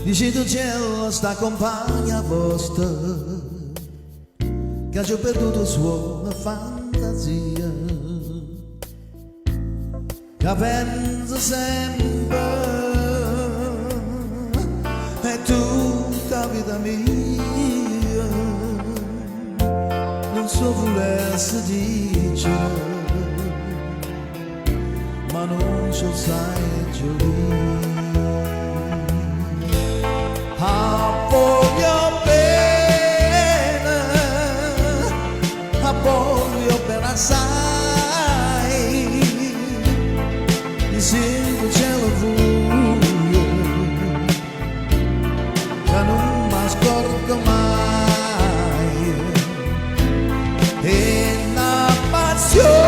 Dici tu cielo sta compagna vostra che ha già perduto sua fantasia, che pensa sempre è tutta vita mia, non so volesse dicere ma non so sai giocare. Voglio bene assai, mi sento cielo buio, che non mi scordo mai, è una passione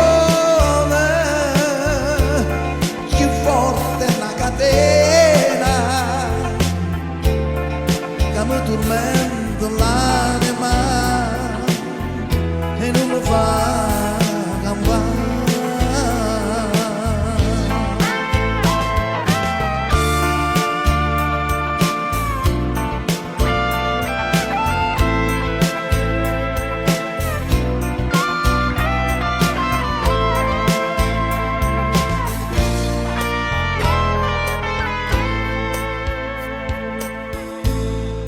più forte è una catena che mi tormenta l'anima e non mi fa campare.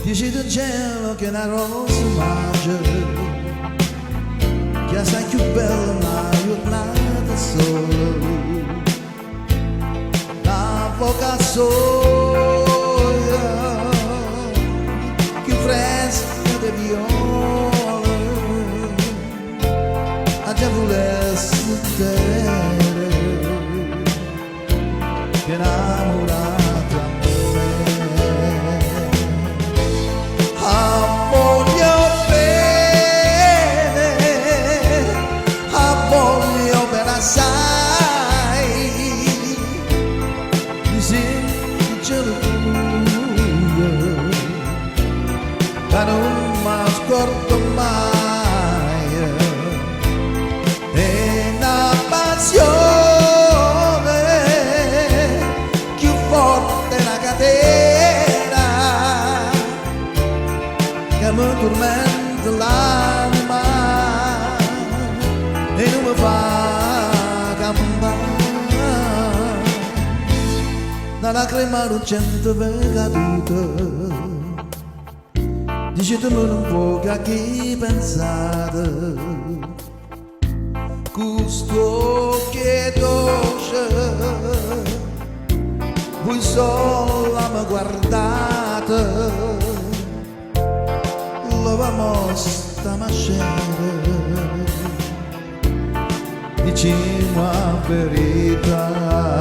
Dici del cielo che è una rosa magica, che è sai più bella una giornata sola, la poca soia più fresca di viola, a già volesse te che innamorata a me. Sai, mi sento cielo buio, che non mi scordo mai, è una passione più forte una catena che mi tormenta l'anima e non mi fa la lacrima lucente per caduta, dicetemi un po' che a chi pensate, questo che dolce, voi sola mi guardate, lo vamo sta mascere, vicino a verità.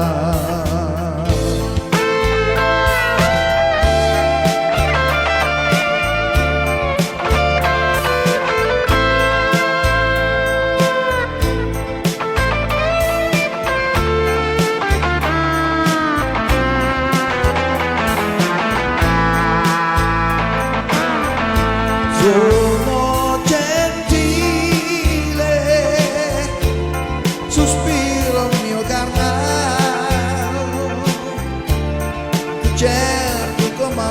Sono gentile, sospiro il mio carnale, cerco come